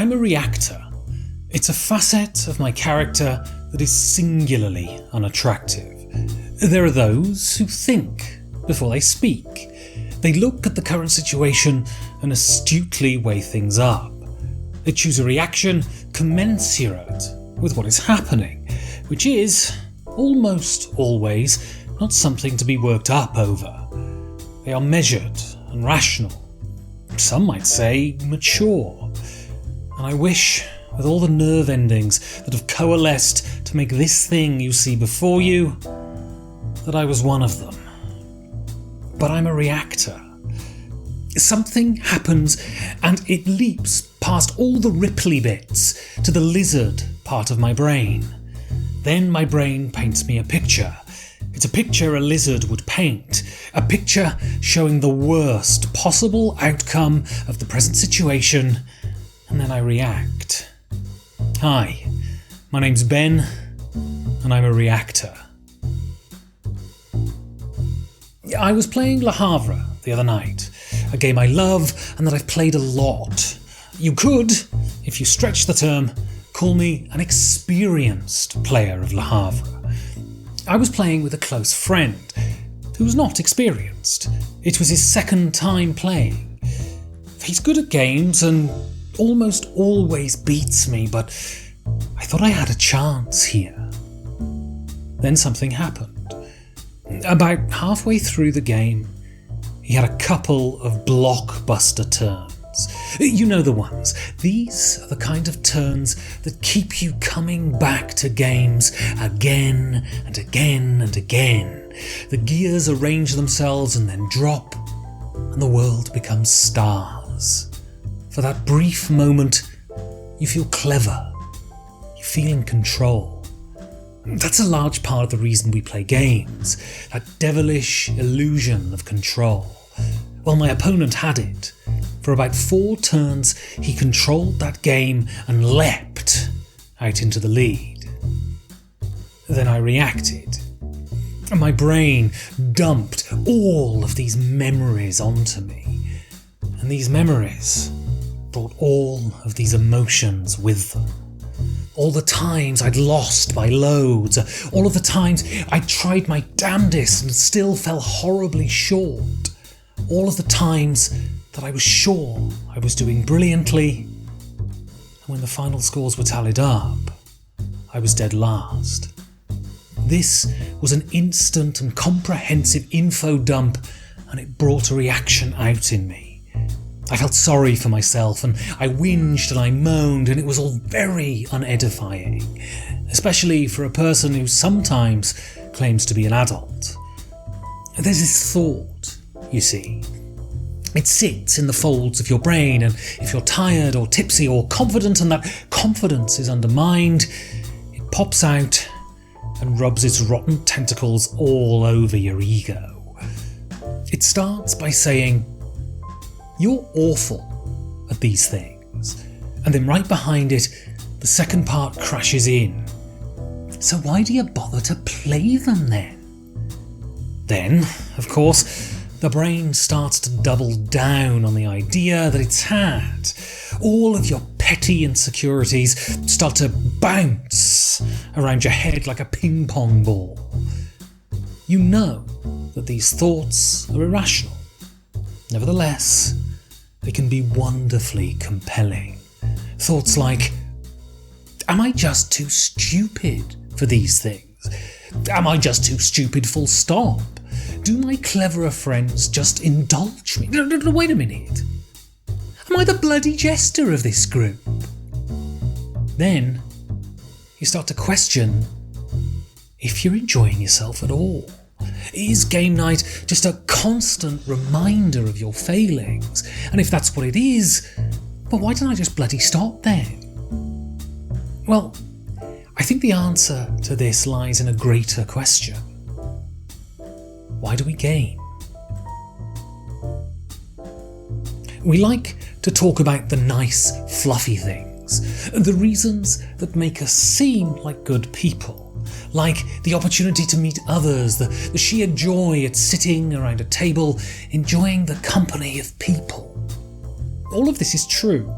I'm a reactor. It's a facet of my character that is singularly unattractive. There are those who think before they speak. They look at the current situation and astutely weigh things up. They choose a reaction commensurate with what is happening, which is, almost always, not something to be worked up over. They are measured and rational. Some might say mature. And I wish, with all the nerve endings that have coalesced to make this thing you see before you, that I was one of them. But I'm a reactor. Something happens and it leaps past all the ripply bits to the lizard part of my brain. Then my brain paints me a picture. It's a picture a lizard would paint, a picture showing the worst possible outcome of the present situation, and then I react. Hi, my name's Ben, and I'm a reactor. I was playing Le Havre the other night, a game I love and that I've played a lot. You could, if you stretch the term, call me an experienced player of Le Havre. I was playing with a close friend who was not experienced. It was his second time playing. He's good at games and almost always beats me, but I thought I had a chance here. Then something happened. About halfway through the game, he had a couple of blockbuster turns. You know the ones. These are the kind of turns that keep you coming back to games again and again and again. The gears arrange themselves and then drop, and the world becomes stars. For that brief moment, you feel clever. You feel in control. That's a large part of the reason we play games, that devilish illusion of control. Well, my opponent had it. For about 4 turns, he controlled that game and leapt out into the lead. Then I reacted. My brain dumped all of these memories onto me. And these memories brought all of these emotions with them. All the times I'd lost by loads, all of the times I tried my damnedest and still fell horribly short, all of the times that I was sure I was doing brilliantly, and when the final scores were tallied up, I was dead last. This was an instant and comprehensive info dump, and it brought a reaction out in me. I felt sorry for myself, and I whinged and I moaned, and it was all very unedifying, especially for a person who sometimes claims to be an adult. There's this thought, you see. It sits in the folds of your brain, and if you're tired or tipsy or confident and that confidence is undermined, it pops out and rubs its rotten tentacles all over your ego. It starts by saying, "You're awful at these things," and then right behind it, the second part crashes in. "So why do you bother to play them then?" Then, of course, the brain starts to double down on the idea that it's had. All of your petty insecurities start to bounce around your head like a ping pong ball. You know that these thoughts are irrational. Nevertheless, they can be wonderfully compelling. Thoughts like, am I just too stupid for these things? Am I just too stupid full stop? Do my cleverer friends just indulge me? No, wait a minute. Am I the bloody jester of this group? Then you start to question if you're enjoying yourself at all. Is game night just a constant reminder of your failings? And if that's what it is, well, why don't I just bloody stop then? Well, I think the answer to this lies in a greater question. Why do we game? We like to talk about the nice, fluffy things, the reasons that make us seem like good people, like the opportunity to meet others, the sheer joy at sitting around a table, enjoying the company of people. All of this is true.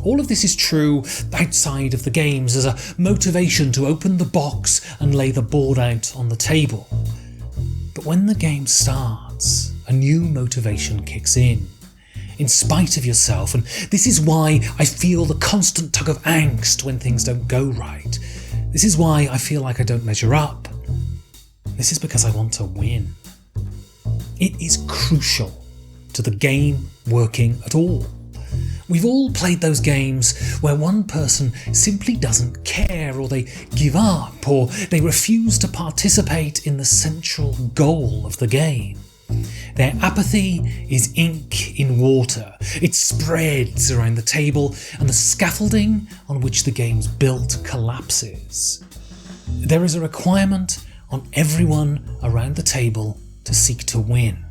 All of this is true outside of the games as a motivation to open the box and lay the board out on the table. But when the game starts, a new motivation kicks in spite of yourself, and this is why I feel the constant tug of angst when things don't go right. This is why I feel like I don't measure up. This is because I want to win. It is crucial to the game working at all. We've all played those games where one person simply doesn't care, or they give up, or they refuse to participate in the central goal of the game. Their apathy is ink in water. It spreads around the table, and the scaffolding on which the game's built collapses. There is a requirement on everyone around the table to seek to win.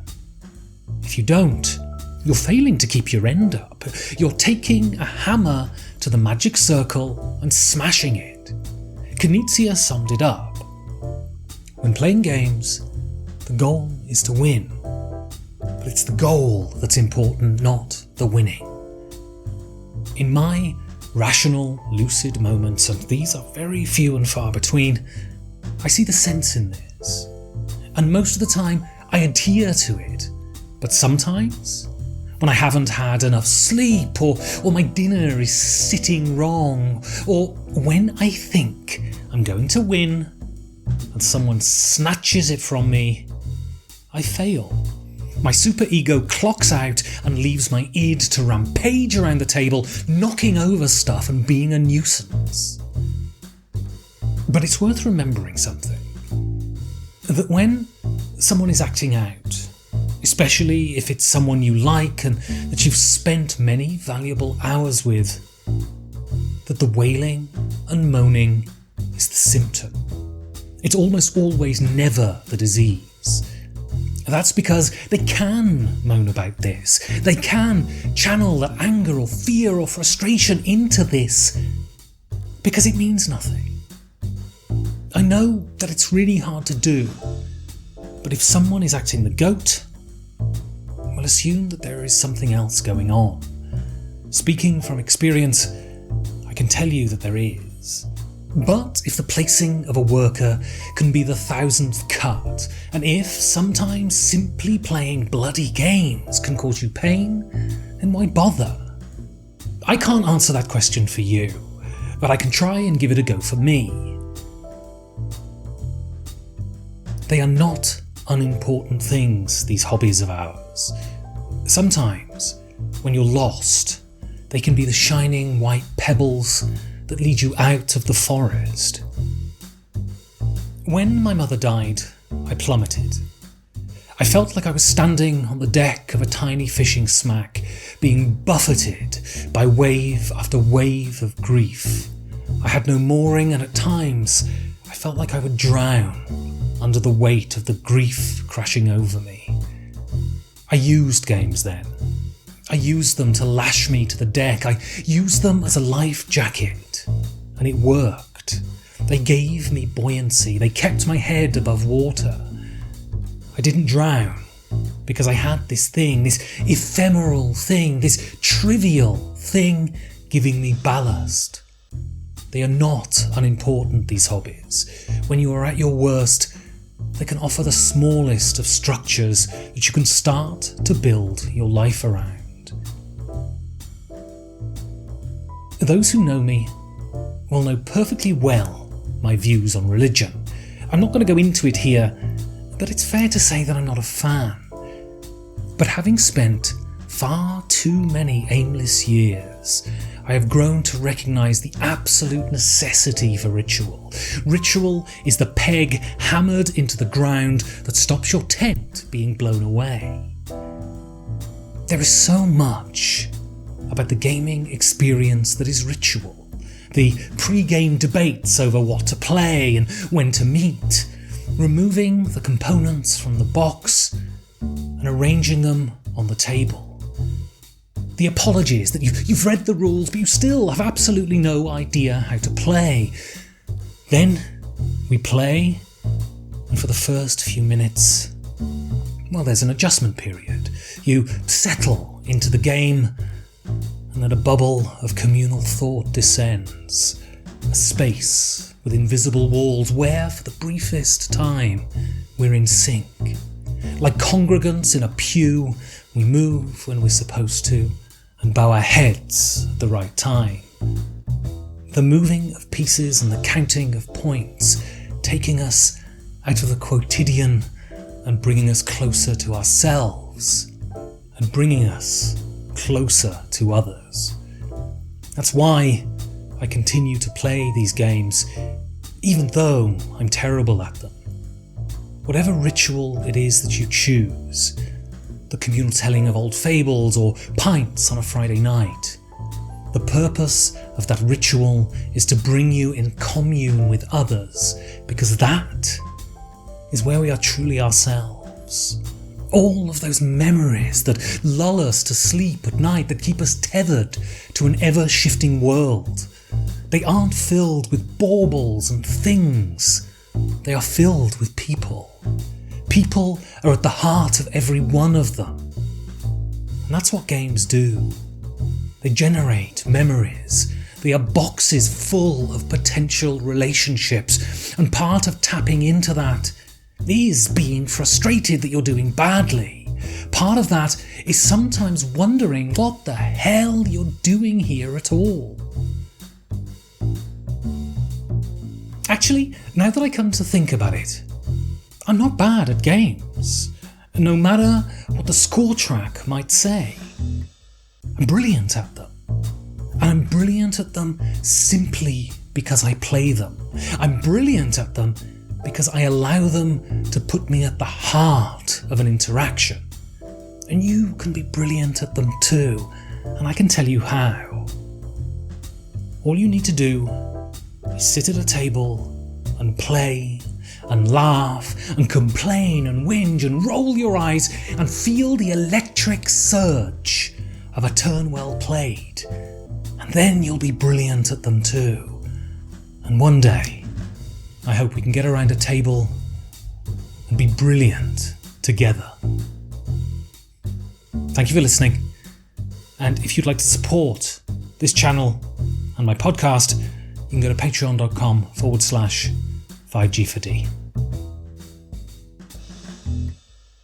If you don't, you're failing to keep your end up. You're taking a hammer to the magic circle and smashing it. Knizia summed it up. When playing games, the goal is to win. But it's the goal that's important, not the winning. In my rational, lucid moments, and these are very few and far between, I see the sense in this. And most of the time, I adhere to it. But sometimes, when I haven't had enough sleep, or my dinner is sitting wrong, or when I think I'm going to win and someone snatches it from me, I fail. My superego clocks out and leaves my id to rampage around the table, knocking over stuff and being a nuisance. But it's worth remembering something. That when someone is acting out, especially if it's someone you like and that you've spent many valuable hours with, that the wailing and moaning is the symptom. It's almost always never the disease. That's because they can moan about this. They can channel their anger or fear or frustration into this because it means nothing. I know that it's really hard to do, but if someone is acting the goat, we'll assume that there is something else going on. Speaking from experience, I can tell you that there is. But if the placing of a worker can be the 1000th cut, and if sometimes simply playing bloody games can cause you pain, then why bother? I can't answer that question for you, but I can try and give it a go for me. They are not unimportant things, these hobbies of ours. Sometimes, when you're lost, they can be the shining white pebbles that lead you out of the forest. When my mother died, I plummeted. I felt like I was standing on the deck of a tiny fishing smack, being buffeted by wave after wave of grief. I had no mooring, and at times I felt like I would drown under the weight of the grief crashing over me. I used games then. I used them to lash me to the deck. I used them as a life jacket, and it worked. They gave me buoyancy. They kept my head above water. I didn't drown because I had this thing, this ephemeral thing, this trivial thing giving me ballast. They are not unimportant, these hobbies. When you are at your worst, they can offer the smallest of structures that you can start to build your life around. Those who know me will know perfectly well my views on religion. I'm not going to go into it here, but it's fair to say that I'm not a fan. But having spent far too many aimless years, I have grown to recognise the absolute necessity for ritual. Ritual is the peg hammered into the ground that stops your tent being blown away. There is so much about the gaming experience that is ritual. The pre-game debates over what to play and when to meet, removing the components from the box and arranging them on the table. The apologies that you've read the rules but you still have absolutely no idea how to play. Then we play, and for the first few minutes, well, there's an adjustment period. You settle into the game, and then a bubble of communal thought descends, a space with invisible walls where, for the briefest time, we're in sync. Like congregants in a pew, we move when we're supposed to, and bow our heads at the right time. The moving of pieces and the counting of points, taking us out of the quotidian and bringing us closer to ourselves, and bringing us closer to others. That's why I continue to play these games, even though I'm terrible at them. Whatever ritual it is that you choose, the communal telling of old fables or pints on a Friday night, the purpose of that ritual is to bring you in commune with others, because that is where we are truly ourselves. All of those memories that lull us to sleep at night, that keep us tethered to an ever-shifting world, they aren't filled with baubles and things. They are filled with people. People are at the heart of every one of them. And that's what games do. They generate memories. They are boxes full of potential relationships. And part of tapping into that is being frustrated that you're doing badly. Part of that is sometimes wondering what the hell you're doing here at all. Actually, now that I come to think about it, I'm not bad at games, no matter what the score track might say. I'm brilliant at them, and I'm brilliant at them simply because I play them. I'm brilliant at them because I allow them to put me at the heart of an interaction. And you can be brilliant at them too, and I can tell you how. All you need to do is sit at a table and play and laugh and complain and whinge and roll your eyes and feel the electric surge of a turn well played. And then you'll be brilliant at them too. And one day, I hope we can get around a table and be brilliant together. Thank you for listening. And if you'd like to support this channel and my podcast, you can go to patreon.com/5G4D.